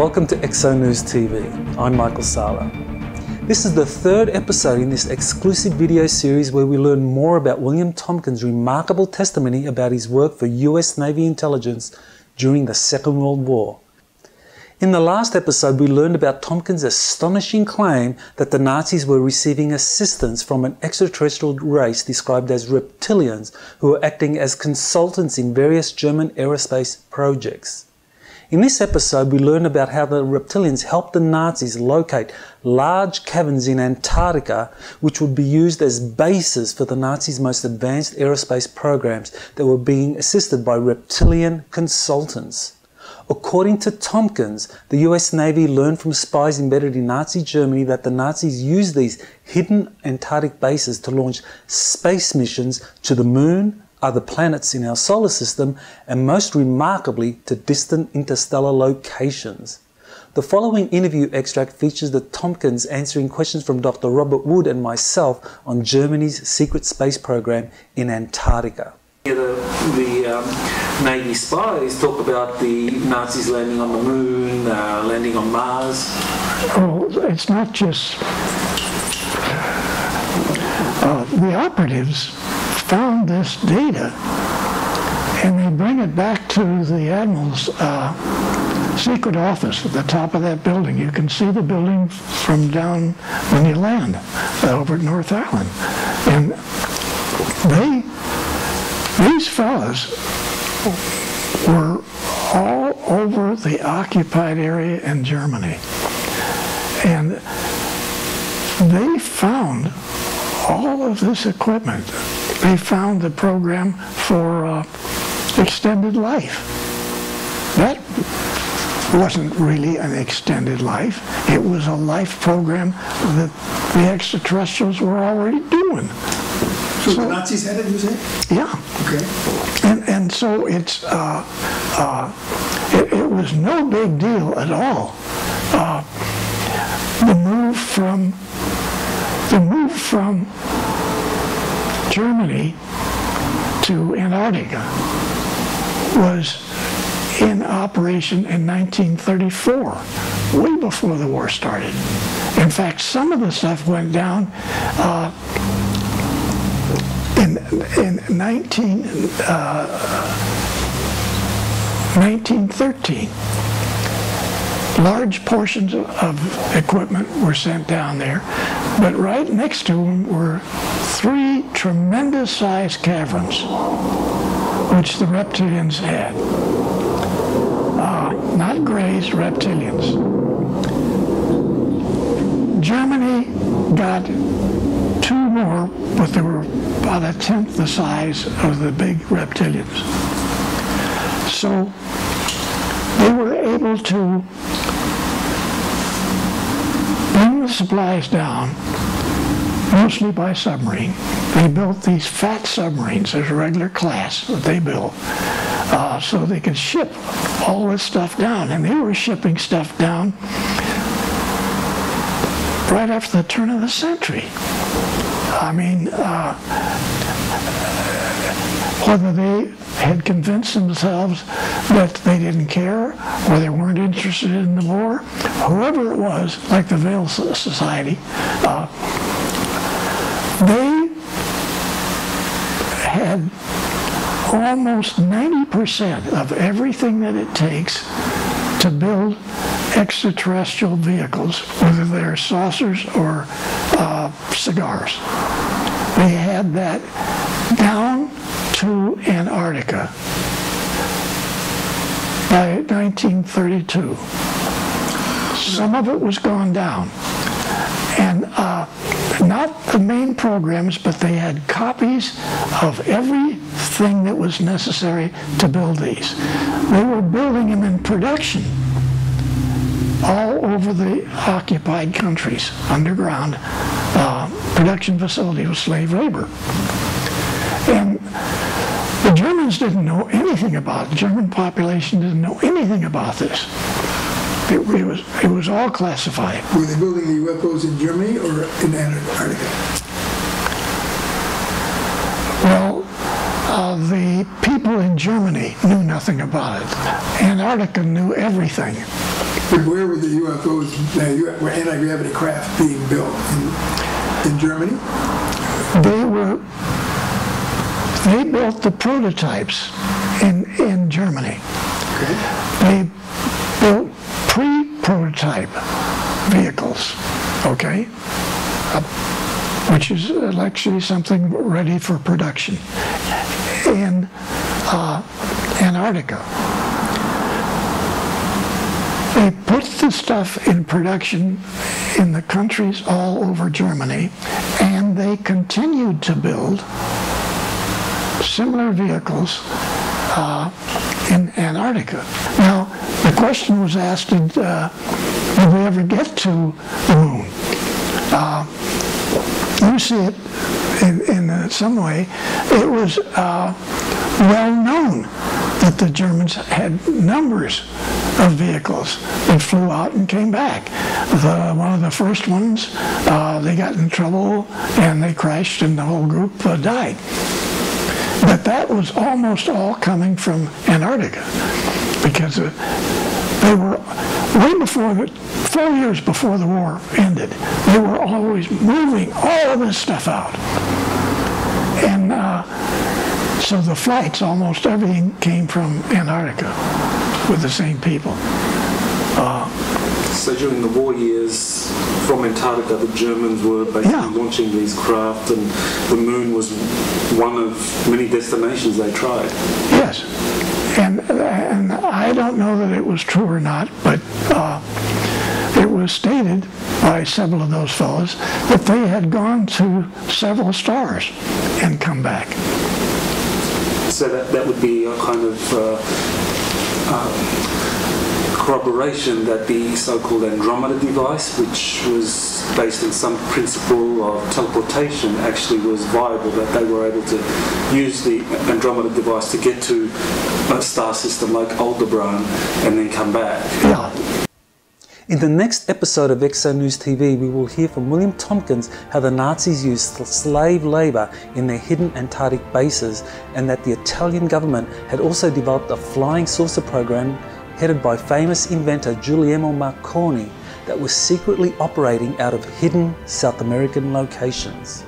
Welcome to Exo News TV. I'm Michael Sala. This is the third episode in this exclusive video series where we learn more about William Tompkins' remarkable testimony about his work for US Navy intelligence during the Second World War. In the last episode, we learned about Tompkins' astonishing claim that the Nazis were receiving assistance from an extraterrestrial race described as reptilians who were acting as consultants in various German aerospace projects. In this episode, we learn about how the reptilians helped the Nazis locate large caverns in Antarctica, which would be used as bases for the Nazis' most advanced aerospace programs that were being assisted by reptilian consultants. According to Tompkins, the US Navy learned from spies embedded in Nazi Germany that the Nazis used these hidden Antarctic bases to launch space missions to the Moon, other planets in our solar system, and most remarkably to distant interstellar locations. The following interview extract features the Tompkins answering questions from Dr. Robert Wood and myself on Germany's secret space program in Antarctica. The Navy spies talk about the Nazis landing on the Moon, landing on Mars. Oh, it's not just the operatives found this data and they bring it back to the Admiral's secret office at the top of that building. You can see the building from down when you land over at North Island. And these fellas were all over the occupied area in Germany. And they found all of this equipment. They found the program for extended life. That wasn't really an extended life. It was a life program that the extraterrestrials were already doing. So the Nazis had it, you say? Yeah. Okay. And so it was no big deal at all. The move from Germany to Antarctica was in operation in 1934, way before the war started. In fact, some of the stuff went down in 1913. Large portions of equipment were sent down there, but right next to them were 3 tremendous-sized caverns, which the reptilians had. Not Greys, reptilians. Germany got 2 more, but they were about 1/10 the size of the big reptilians. So they were able to bring the supplies down, mostly by submarine. They built these fat submarines. There's a regular class that they built, so they could ship all this stuff down. And they were shipping stuff down right after the turn of the century. I mean, whether they had convinced themselves that they didn't care or they weren't interested in the war, whoever it was, like the Veil Society, they had almost 90% of everything that it takes to build extraterrestrial vehicles, whether they're saucers or cigars. They had that down to Antarctica by 1932. Some of it was gone down. And not the main programs, but they had copies of everything that was necessary to build these. They were building them in production all over the occupied countries, underground production facility with slave labor. And the Germans didn't know anything about it. The German population didn't know anything about this. It was all classified. Were they building the UFOs in Germany or in Antarctica? Well, the people in Germany knew nothing about it. Antarctica knew everything. But where were the UFOs, were anti-gravity craft being built? In Germany? They built the prototypes in Germany. Okay. They built pre-prototype vehicles, okay? Which is actually something ready for production in Antarctica. They put the stuff in production in the countries all over Germany, and they continued to build similar vehicles in Antarctica. Now, the question was asked, did we ever get to the moon? You see it in some way. It was well known that the Germans had numbers of vehicles that flew out and came back. One of the first ones, they got in trouble and they crashed and the whole group died. But that was almost all coming from Antarctica, because they were way before, 4 years before the war ended, they were always moving all of this stuff out. And so the flights, almost everything came from Antarctica with the same people. So during the war years, from Antarctica, the Germans were basically launching these craft, and the moon was one of many destinations they tried. Yes, and I don't know that it was true or not, but it was stated by several of those fellows that they had gone to several stars and come back. So that would be a kind of corroboration that the so-called Andromeda device, which was based on some principle of teleportation, actually was viable, that they were able to use the Andromeda device to get to a star system like Aldebaran and then come back. Yeah. In the next episode of Exo News TV, we will hear from William Tompkins how the Nazis used slave labour in their hidden Antarctic bases, and that the Italian government had also developed a flying saucer program headed by famous inventor Guglielmo Marconi that was secretly operating out of hidden South American locations.